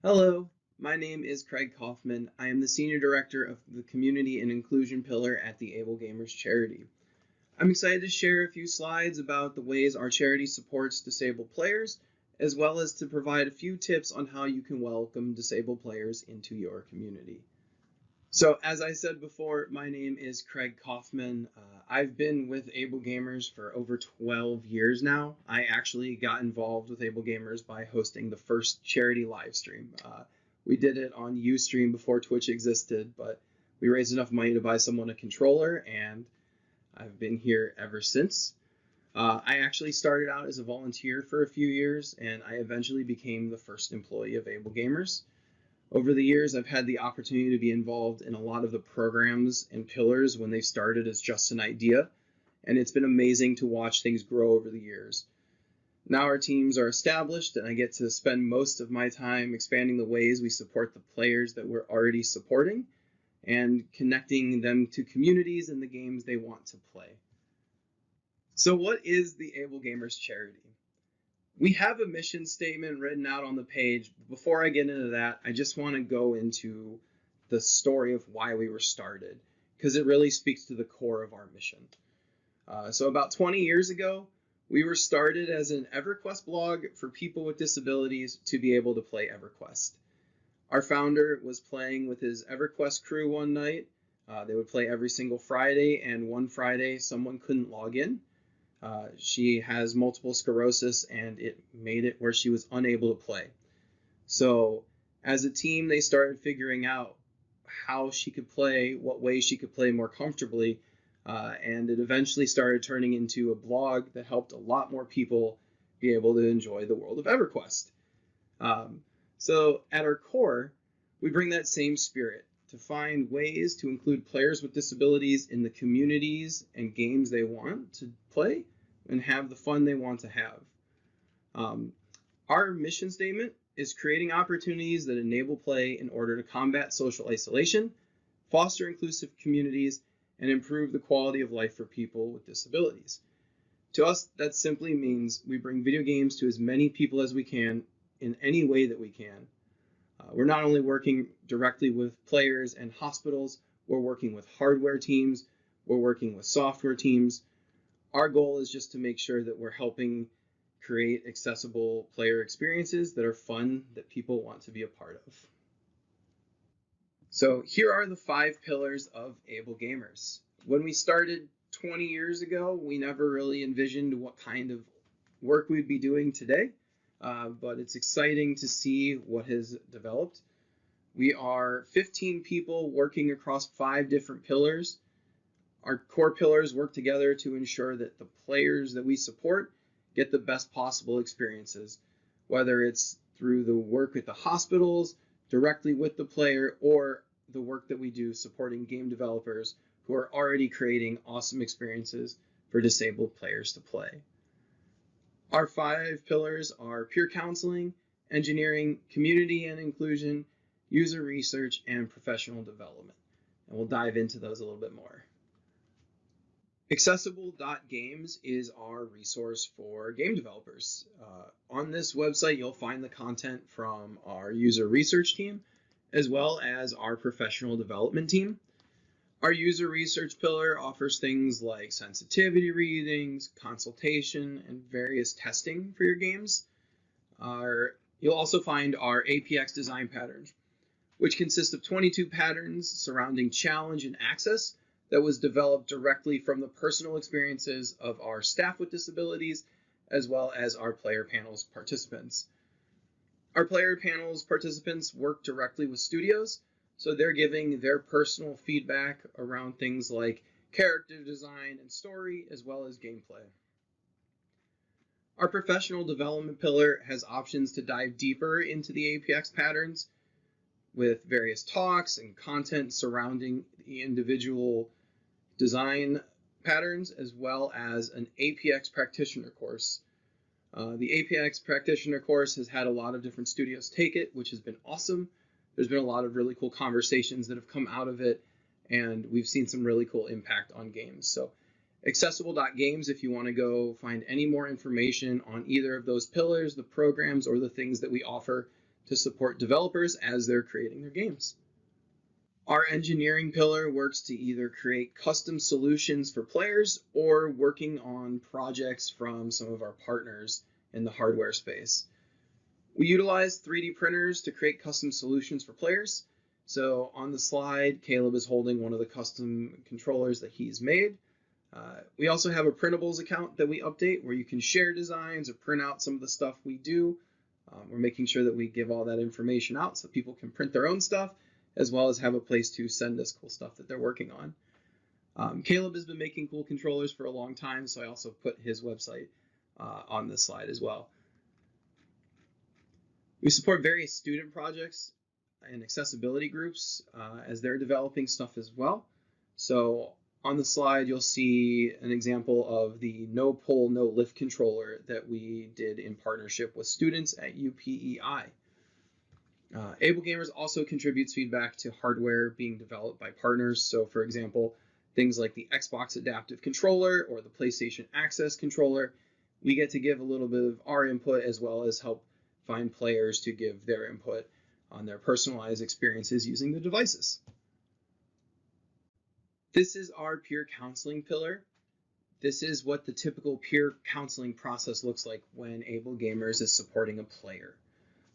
Hello, my name is Craig Kaufman. I am the Senior Director of the Community and Inclusion Pillar at the Able Gamers charity. I'm excited to share a few slides about the ways our charity supports disabled players, as well as to provide a few tips on how you can welcome disabled players into your community. So, as I said before, my name is Craig Kaufman. I've been with Able Gamers for over 12 years now. I actually got involved with Able Gamers by hosting the first charity live stream. We did it on Ustream before Twitch existed, but we raised enough money to buy someone a controller, and I've been here ever since. I actually started out as a volunteer for a few years, and I eventually became the first employee of Able Gamers. Over the years, I've had the opportunity to be involved in a lot of the programs and pillars when they started as just an idea, and it's been amazing to watch things grow over the years. Now our teams are established, and I get to spend most of my time expanding the ways we support the players that we're already supporting and connecting them to communities and the games they want to play. So what is the Able Gamers charity? We have a mission statement written out on the page. Before I get into that, I just want to go into the story of why we were started, because it really speaks to the core of our mission. So about 20 years ago, we were started as an EverQuest blog for people with disabilities to be able to play EverQuest. Our founder was playing with his EverQuest crew one night. They would play every single Friday, and one Friday someone couldn't log in. She has multiple sclerosis, and it made it where she was unable to play. So as a team, they started figuring out how she could play, what ways she could play more comfortably, and it eventually started turning into a blog that helped a lot more people be able to enjoy the world of EverQuest. So at our core, we bring that same spirit to find ways to include players with disabilities in the communities and games they want to play and have the fun they want to have. Our mission statement is creating opportunities that enable play in order to combat social isolation, foster inclusive communities, and improve the quality of life for people with disabilities. To us, that simply means we bring video games to as many people as we can in any way that we can. We're not only working directly with players and hospitals, we're working with hardware teams, we're working with software teams. Our goal is just to make sure that we're helping create accessible player experiences that are fun, that people want to be a part of. So here are the 5 pillars of Able Gamers. When we started 20 years ago, we never really envisioned what kind of work we'd be doing today, but it's exciting to see what has developed. We are 15 people working across 5 different pillars. Our core pillars work together to ensure that the players that we support get the best possible experiences, whether it's through the work at the hospitals, directly with the player, or the work that we do supporting game developers who are already creating awesome experiences for disabled players to play. Our 5 pillars are peer counseling, engineering, community and inclusion, user research, and professional development. And we'll dive into those a little bit more. Accessible.games is our resource for game developers. On this website, you'll find the content from our user research team, as well as our professional development team. Our user research pillar offers things like sensitivity readings, consultation, and various testing for your games. You'll also find our APX design patterns, which consist of 22 patterns surrounding challenge and access that was developed directly from the personal experiences of our staff with disabilities, as well as our player panels participants. Our player panels participants work directly with studios, so they're giving their personal feedback around things like character design and story, as well as gameplay. Our professional development pillar has options to dive deeper into the APX patterns with various talks and content surrounding the individual design patterns, as well as an APX practitioner course. The APX practitioner course has had a lot of different studios take it, which has been awesome. There's been a lot of really cool conversations that have come out of it, and we've seen some really cool impact on games. So accessible.games if you want to go find any more information on either of those pillars, the programs, or the things that we offer to support developers as they're creating their games. Our engineering pillar works to either create custom solutions for players or working on projects from some of our partners in the hardware space. We utilize 3D printers to create custom solutions for players. So on the slide, Caleb is holding one of the custom controllers that he's made. We also have a printables account that we update where you can share designs or print out some of the stuff we do. We're making sure that we give all that information out so people can print their own stuff, as well as have a place to send us cool stuff that they're working on. Caleb has been making cool controllers for a long time, so I also put his website on this slide as well. We support various student projects and accessibility groups as they're developing stuff as well. So on the slide, you'll see an example of the no pull, no lift controller that we did in partnership with students at UPEI. Able Gamers also contributes feedback to hardware being developed by partners. So for example, things like the Xbox Adaptive Controller or the PlayStation Access Controller, we get to give a little bit of our input as well as help find players to give their input on their personalized experiences using the devices. This is our peer counseling pillar. This is what the typical peer counseling process looks like when Able Gamers is supporting a player.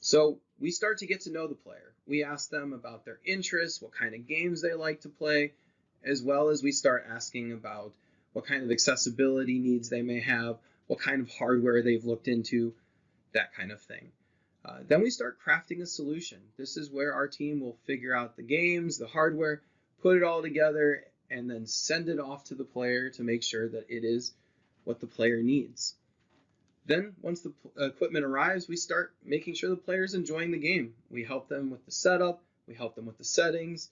So we start to get to know the player. We ask them about their interests, what kind of games they like to play, as well as we start asking about what kind of accessibility needs they may have, what kind of hardware they've looked into, that kind of thing. Then we start crafting a solution. This is where our team will figure out the games, the hardware, put it all together, and then send it off to the player to make sure that it is what the player needs. Then, once the equipment arrives, we start making sure the player's enjoying the game. We help them with the setup, we help them with the settings,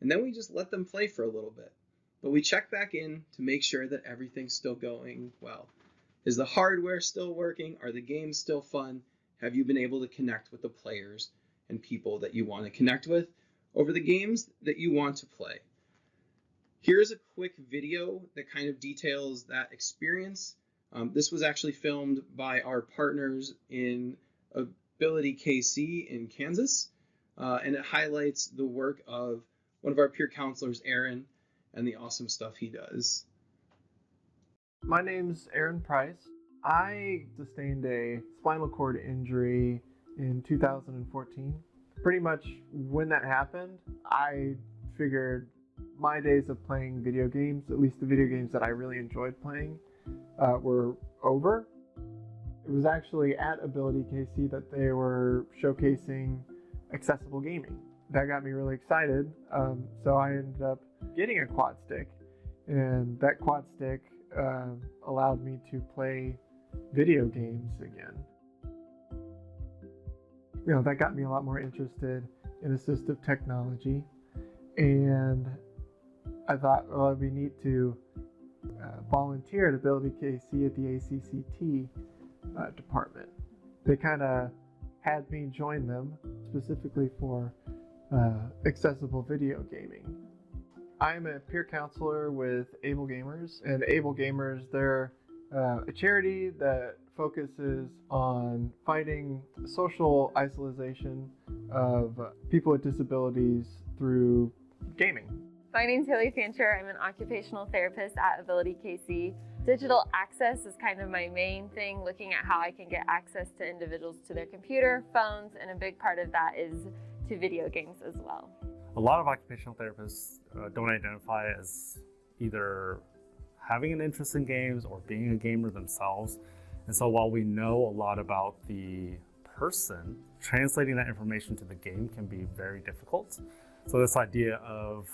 and then we just let them play for a little bit. But we check back in to make sure that everything's still going well. Is the hardware still working? Are the games still fun? Have you been able to connect with the players and people that you want to connect with over the games that you want to play? Here's a quick video that kind of details that experience. This was actually filmed by our partners in Ability KC in Kansas, and it highlights the work of one of our peer counselors, Aaron, and the awesome stuff he does. My name's Aaron Price. I sustained a spinal cord injury in 2014. Pretty much when that happened, I figured my days of playing video games, at least the video games that I really enjoyed playing, were over. It was actually at Ability KC that they were showcasing accessible gaming. That got me really excited, so I ended up getting a quad stick, and that quad stick allowed me to play video games again. You know, that got me a lot more interested in assistive technology, and I thought, well, it'd be neat to volunteer at Ability KC at the ACCT department. They kind of had me join them specifically for accessible video gaming. I'm a peer counselor with Able Gamers, and Able Gamers, they're a charity that focuses on fighting social isolation of people with disabilities through gaming. My name's Haley Fancher. I'm an occupational therapist at Ability KC. Digital access is kind of my main thing, looking at how I can get access to individuals to their computer, phones, and a big part of that is to video games as well. A lot of occupational therapists don't identify as either having an interest in games or being a gamer themselves. And so while we know a lot about the person, translating that information to the game can be very difficult. So this idea of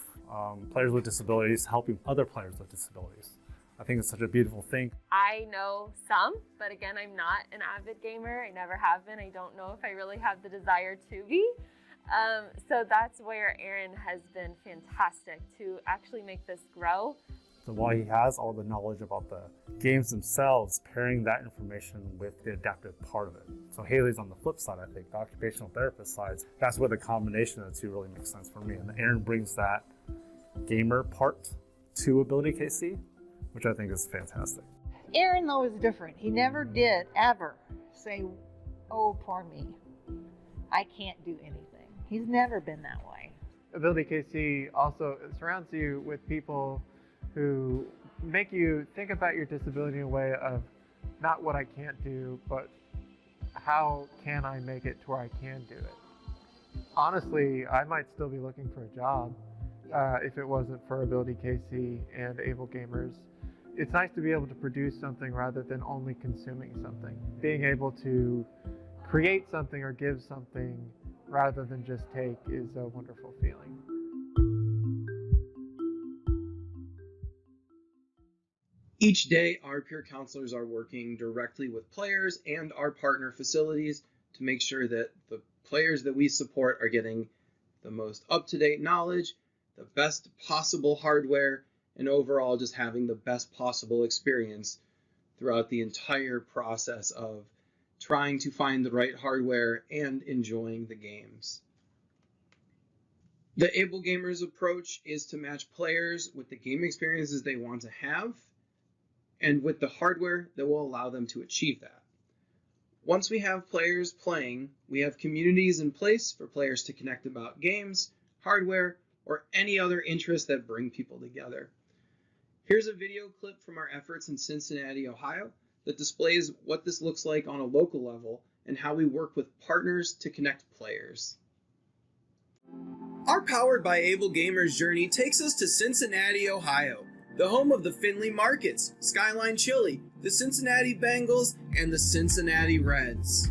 players with disabilities helping other players with disabilities, I think it's such a beautiful thing. I know some, but again, I'm not an avid gamer. I never have been. I don't know if I really have the desire to be. So that's where Aaron has been fantastic to actually make this grow. So while he has all the knowledge about the games themselves, pairing that information with the adaptive part of it. So Haley's on the flip side, I think, the occupational therapist side. That's where the combination of the two really makes sense for me. And Aaron brings that gamer part to Ability KC, which I think is fantastic. Aaron, though, is different. He never did ever say, oh, poor me. I can't do anything. He's never been that way. Ability KC also surrounds you with people who make you think about your disability in a way of not what I can't do, but how can I make it to where I can do it. Honestly, I might still be looking for a job if it wasn't for Ability KC and Able Gamers. It's nice to be able to produce something rather than only consuming something. Being able to create something or give something rather than just take is a wonderful feeling. Each day, our peer counselors are working directly with players and our partner facilities to make sure that the players that we support are getting the most up-to-date knowledge, the best possible hardware, and overall just having the best possible experience throughout the entire process of trying to find the right hardware and enjoying the games. The Able Gamers approach is to match players with the game experiences they want to have and with the hardware that will allow them to achieve that. Once we have players playing, we have communities in place for players to connect about games, hardware, or any other interests that bring people together. Here's a video clip from our efforts in Cincinnati, Ohio, that displays what this looks like on a local level and how we work with partners to connect players. Our Powered by Able Gamers journey takes us to Cincinnati, Ohio, the home of the Findlay Markets, Skyline Chili, the Cincinnati Bengals, and the Cincinnati Reds.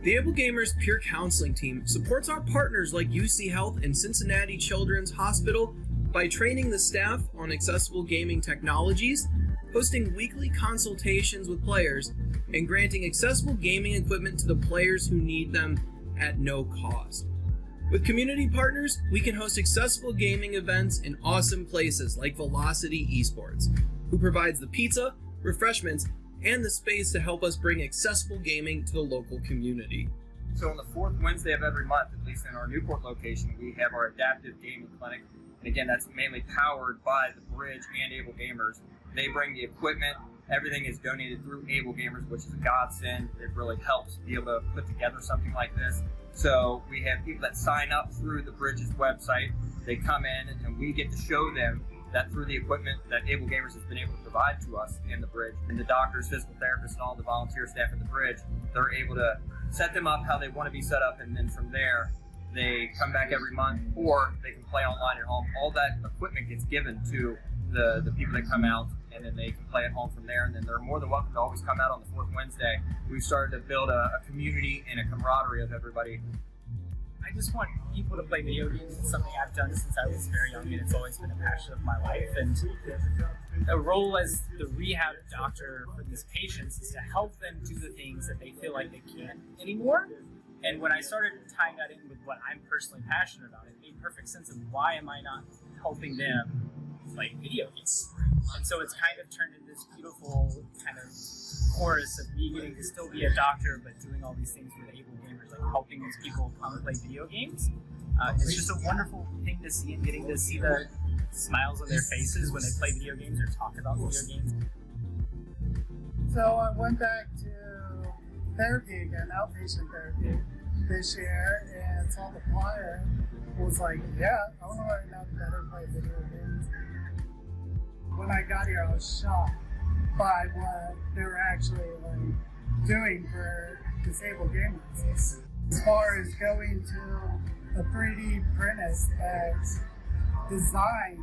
The Able Gamers Peer Counseling Team supports our partners like UC Health and Cincinnati Children's Hospital by training the staff on accessible gaming technologies, hosting weekly consultations with players, and granting accessible gaming equipment to the players who need them at no cost. With community partners, we can host accessible gaming events in awesome places like Velocity Esports, who provides the pizza, refreshments, and the space to help us bring accessible gaming to the local community. So on the fourth Wednesday of every month, at least in our Newport location, we have our adaptive gaming clinic. And again, that's mainly powered by the Bridge and Able Gamers. They bring the equipment. Everything is donated through Able Gamers, which is a godsend. It really helps be able to put together something like this. So we have people that sign up through the Bridge's website. They come in and we get to show them that through the equipment that Able Gamers has been able to provide to us in the Bridge. And the doctors, physical therapists, and all the volunteer staff at the Bridge, they're able to set them up how they want to be set up, and then from there, they come back every month, or they can play online at home. All that equipment gets given to the people that come out, and then they can play at home from there. And then they're more than welcome to always come out on the fourth Wednesday. We've started to build a community and a camaraderie of everybody. I just want people to play video games. It's something I've done since I was very young, and it's always been a passion of my life. And a role as the rehab doctor for these patients is to help them do the things that they feel like they can't anymore. And when I started tying that in with what I'm personally passionate about, it made perfect sense of why am I not helping them play video games? And so it's kind of turned into this beautiful kind of chorus of me getting to still be a doctor, but doing all these things with Able Gamers, like helping these people come play video games. It's just a wonderful thing to see, and getting to see the smiles on their faces when they play video games or talk about video games. So I went back to therapy again, outpatient therapy, this year, and saw the flyer. Was like, yeah, I want to learn how to better play video games. When I got here, I was shocked by what they were actually doing for disabled gamers. As far as going to a 3D printist that designed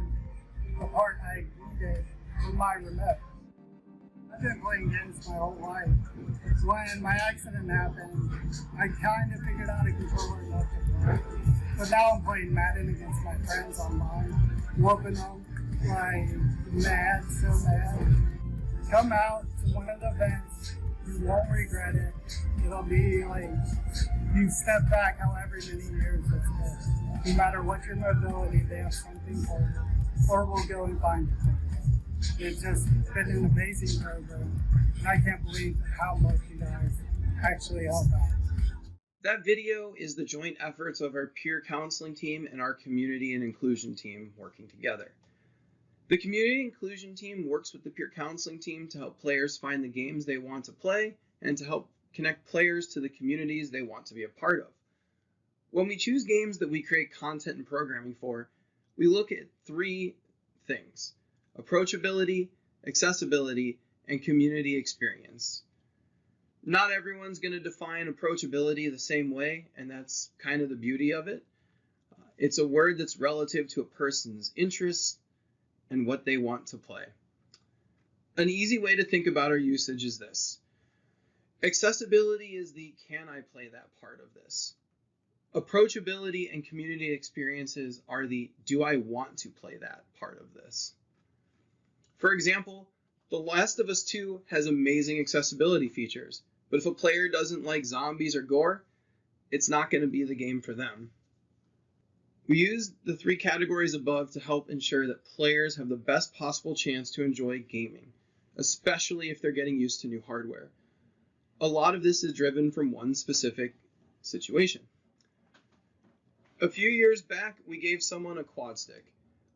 the part I needed for my remote. I've been playing games my whole life. When my accident happened, I kind of figured out a controller enough to play. But now I'm playing Madden against my friends online, whooping them like mad, so mad. Come out to one of the events, you won't regret it. It'll be like you step back however many years it's been. No matter what your mobility, they have something for you, or we'll go and find it. It's just been an amazing program, and I can't believe how much you guys actually help out. That video is the joint efforts of our peer counseling team and our community and inclusion team working together. The community inclusion team works with the peer counseling team to help players find the games they want to play and to help connect players to the communities they want to be a part of. When we choose games that we create content and programming for, we look at three things: approachability, accessibility, and community experience. Not everyone's going to define approachability the same way, and that's kind of the beauty of it. It's a word that's relative to a person's interests and what they want to play. An easy way to think about our usage is this. Accessibility is the can I play that part of this. Approachability and community experiences are the do I want to play that part of this. For example, The Last of Us 2 has amazing accessibility features, but if a player doesn't like zombies or gore, it's not going to be the game for them. We use the three categories above to help ensure that players have the best possible chance to enjoy gaming, especially if they're getting used to new hardware. A lot of this is driven from one specific situation. A few years back, we gave someone a quad stick.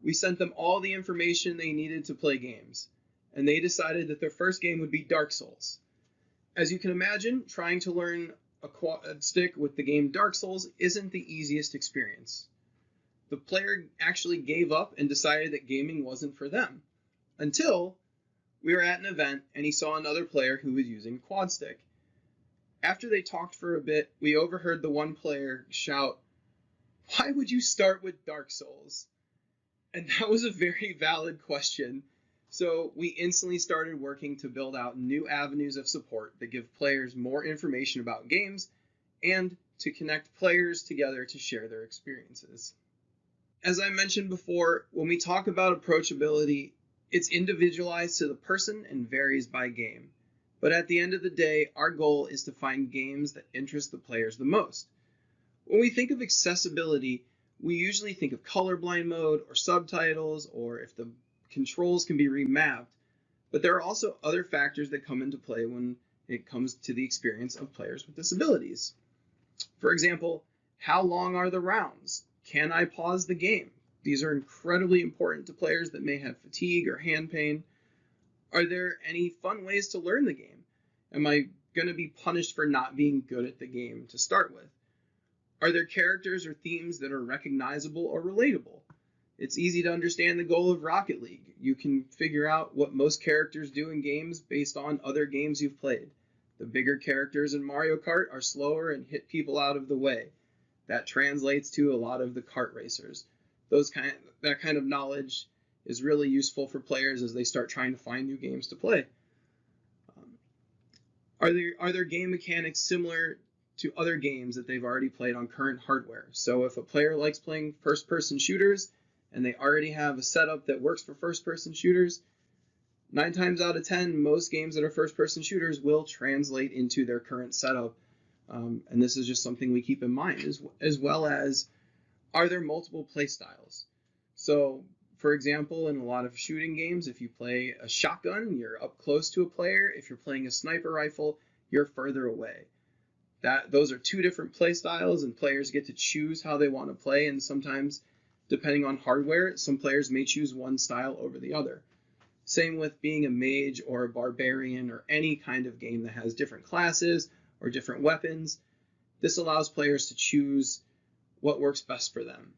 We sent them all the information they needed to play games, and they decided that their first game would be Dark Souls. As you can imagine, trying to learn a quad stick with the game Dark Souls isn't the easiest experience. The player actually gave up and decided that gaming wasn't for them, until we were at an event and he saw another player who was using a quad stick. After they talked for a bit, we overheard the one player shout, "Why would you start with Dark Souls?" And that was a very valid question. So we instantly started working to build out new avenues of support that give players more information about games and to connect players together to share their experiences. As I mentioned before, when we talk about approachability, it's individualized to the person and varies by game. But at the end of the day, our goal is to find games that interest the players the most. When we think of accessibility, we usually think of colorblind mode or subtitles, or if the controls can be remapped, but there are also other factors that come into play when it comes to the experience of players with disabilities. For example, how long are the rounds? Can I pause the game? These are incredibly important to players that may have fatigue or hand pain. Are there any fun ways to learn the game? Am I going to be punished for not being good at the game to start with? Are there characters or themes that are recognizable or relatable? It's easy to understand the goal of Rocket League. You can figure out what most characters do in games based on other games you've played. The bigger characters in Mario Kart are slower and hit people out of the way. That translates to a lot of the kart racers. That kind of knowledge is really useful for players as they start trying to find new games to play. Are there game mechanics similar to other games that they've already played on current hardware? So if a player likes playing first-person shooters and they already have a setup that works for first-person shooters, 9 times out of 10, most games that are first-person shooters will translate into their current setup. And this is just something we keep in mind, as well as, are there multiple play styles? So, for example, in a lot of shooting games, if you play a shotgun, you're up close to a player. If you're playing a sniper rifle, you're further away. Those are two different play styles, and players get to choose how they want to play, and sometimes, depending on hardware, some players may choose one style over the other. Same with being a mage or a barbarian or any kind of game that has different classes or different weapons. This allows players to choose what works best for them.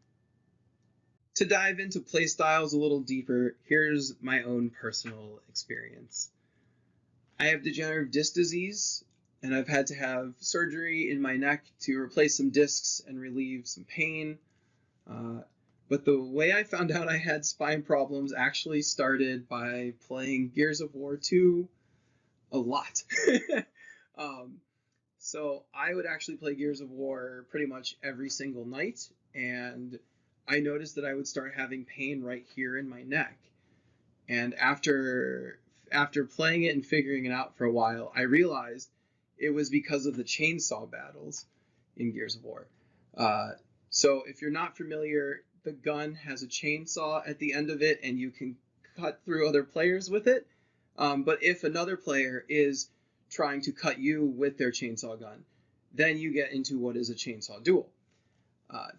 To dive into playstyles a little deeper, here's my own personal experience. I have degenerative disc disease, and I've had to have surgery in my neck to replace some discs and relieve some pain. But the way I found out I had spine problems actually started by playing Gears of War 2 a lot. So I would actually play Gears of War pretty much every single night, and I noticed that I would start having pain right here in my neck. And after playing it and figuring it out for a while, I realized it was because of the chainsaw battles in Gears of War. So if you're not familiar, the gun has a chainsaw at the end of it, and you can cut through other players with it. But if another player is trying to cut you with their chainsaw gun, then you get into what is a chainsaw duel.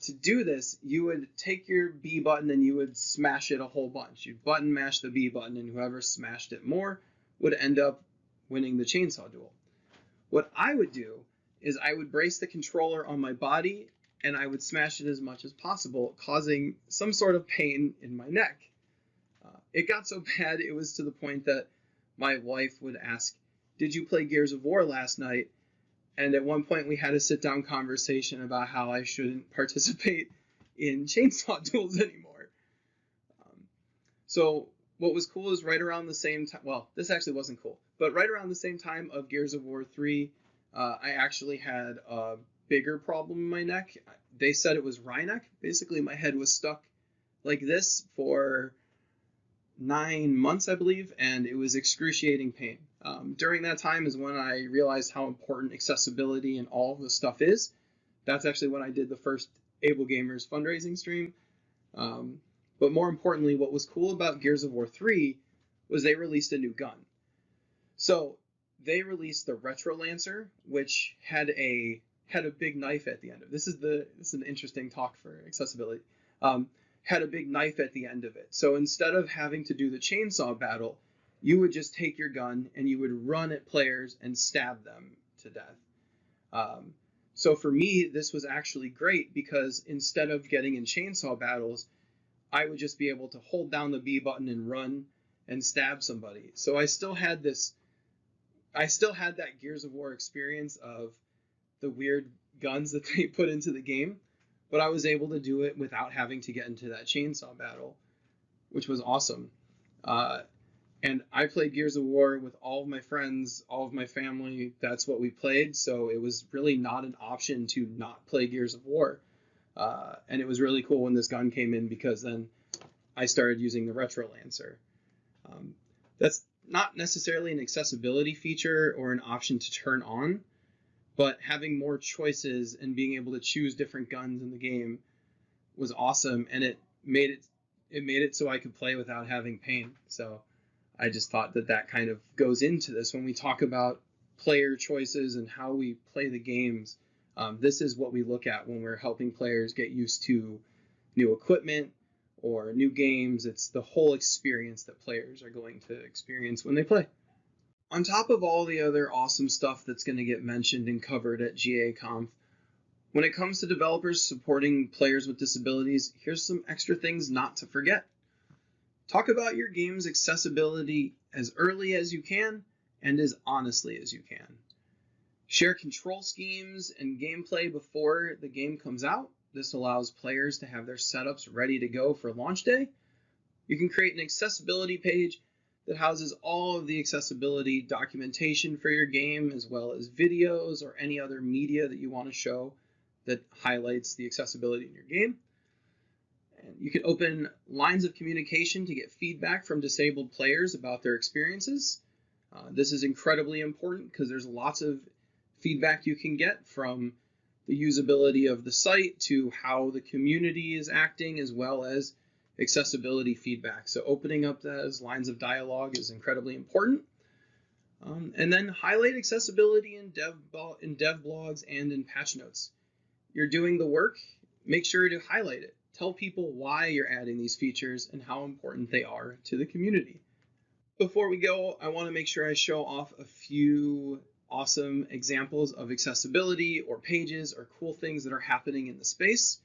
To do this, you would take your B button and you would smash it a whole bunch. You'd button mash the B button, and whoever smashed it more would end up winning the chainsaw duel. What I would do is I would brace the controller on my body and I would smash it as much as possible, causing some sort of pain in my neck. It got so bad, it was to the point that my wife would ask, "Did you play Gears of War last night?" And at one point we had a sit-down conversation about how I shouldn't participate in chainsaw duels anymore. So what was cool is right around the same time, well, this actually wasn't cool, but right around the same time of Gears of War 3, I actually had a bigger problem in my neck. They said it was Rhineck. Basically, my head was stuck like this for 9 months, I believe, and it was excruciating pain. During that time is when I realized how important accessibility and all of this stuff is. That's actually when I did the first Able Gamers fundraising stream. But more importantly, what was cool about Gears of War 3 was they released a new gun. So they released the Retro Lancer, which had a big knife at the end of it. This is an interesting talk for accessibility. Had a big knife at the end of it. So instead of having to do the chainsaw battle, you would just take your gun and you would run at players and stab them to death. So for me, this was actually great because instead of getting in chainsaw battles, I would just be able to hold down the B button and run and stab somebody. So I still had that Gears of War experience of the weird guns that they put into the game, but I was able to do it without having to get into that chainsaw battle, which was awesome. And I played Gears of War with all of my friends, all of my family. That's what we played, so it was really not an option to not play Gears of War. And it was really cool when this gun came in because then I started using the Retro Lancer. That's not necessarily an accessibility feature or an option to turn on, but having more choices and being able to choose different guns in the game was awesome, and it made it so I could play without having pain. So I just thought that kind of goes into this when we talk about player choices and how we play the games. This is what we look at when we're helping players get used to new equipment or new games. It's the whole experience that players are going to experience when they play. On top of all the other awesome stuff that's going to get mentioned and covered at GA Conf, when it comes to developers supporting players with disabilities, here's some extra things not to forget. Talk about your game's accessibility as early as you can and as honestly as you can. Share control schemes and gameplay before the game comes out. This allows players to have their setups ready to go for launch day. You can create an accessibility page that houses all of the accessibility documentation for your game, as well as videos or any other media that you want to show that highlights the accessibility in your game. And you can open lines of communication to get feedback from disabled players about their experiences. This is incredibly important because there's lots of feedback you can get from the usability of the site to how the community is acting, as well as accessibility feedback. So opening up those lines of dialogue is incredibly important. And then highlight accessibility in dev blogs and in patch notes. You're doing the work, make sure to highlight it. Tell people why you're adding these features and how important they are to the community. Before we go, I want to make sure I show off a few awesome examples of accessibility or pages or cool things that are happening in the space.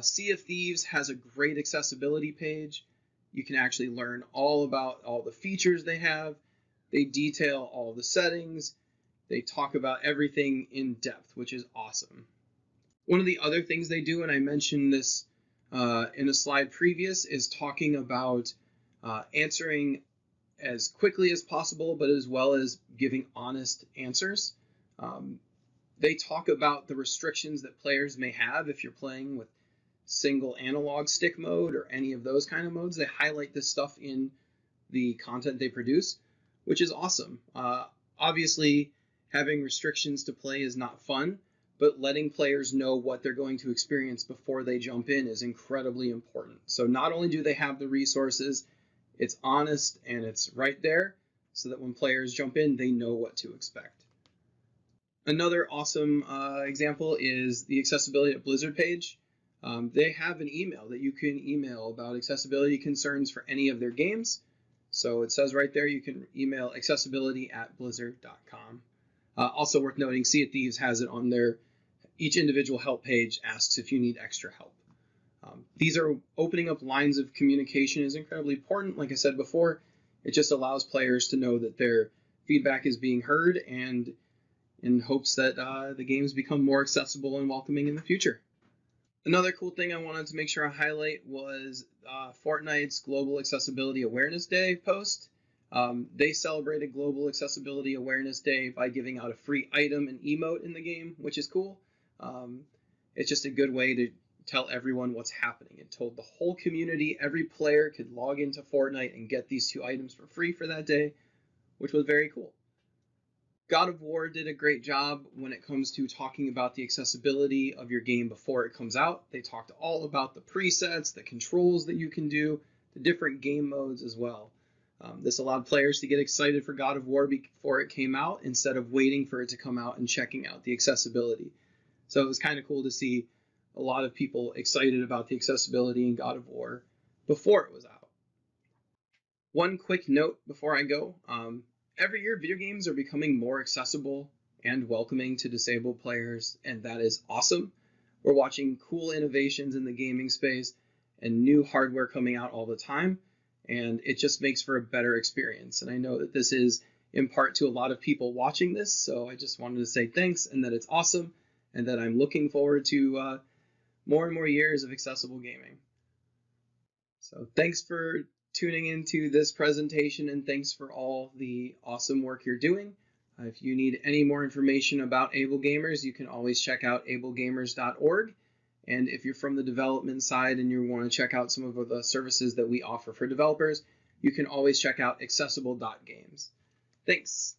Sea of Thieves has a great accessibility page. You can actually learn all about all the features they have. They detail all the settings. They talk about everything in depth, which is awesome. One of the other things they do, and I mentioned this in a slide previous, is talking about answering as quickly as possible, but as well as giving honest answers. They talk about the restrictions that players may have if you're playing with single analog stick mode or any of those kind of modes. They highlight this stuff in the content they produce, which is awesome. Obviously, having restrictions to play is not fun, but letting players know what they're going to experience before they jump in is incredibly important. So not only do they have the resources, it's honest and it's right there so that when players jump in, they know what to expect. Another awesome example is the accessibility at Blizzard page. They have an email that you can email about accessibility concerns for any of their games. So it says right there you can email accessibility@blizzard.com. Also worth noting, Sea of Thieves has it on their each individual help page, asks if you need extra help. These are opening up lines of communication is incredibly important. Like I said before, it just allows players to know that their feedback is being heard, and in hopes that the games become more accessible and welcoming in the future. Another cool thing I wanted to make sure I highlight was Fortnite's Global Accessibility Awareness Day post. They celebrated Global Accessibility Awareness Day by giving out a free item and emote in the game, which is cool. It's just a good way to tell everyone what's happening. It told the whole community, every player could log into Fortnite and get these 2 items for free for that day, which was very cool. God of War did a great job when it comes to talking about the accessibility of your game before it comes out. They talked all about the presets, the controls that you can do, the different game modes as well. This allowed players to get excited for God of War before it came out instead of waiting for it to come out and checking out the accessibility. So it was kind of cool to see a lot of people excited about the accessibility in God of War before it was out. One quick note before I go. Every year, video games are becoming more accessible and welcoming to disabled players, and that is awesome. We're watching cool innovations in the gaming space and new hardware coming out all the time, and it just makes for a better experience. And I know that this is in part to a lot of people watching this, so I just wanted to say thanks, and that it's awesome, and that I'm looking forward to more and more years of accessible gaming. So thanks for tuning into this presentation, and thanks for all the awesome work you're doing. If you need any more information about AbleGamers, you can always check out ablegamers.org. And if you're from the development side and you want to check out some of the services that we offer for developers, you can always check out accessible.games. Thanks.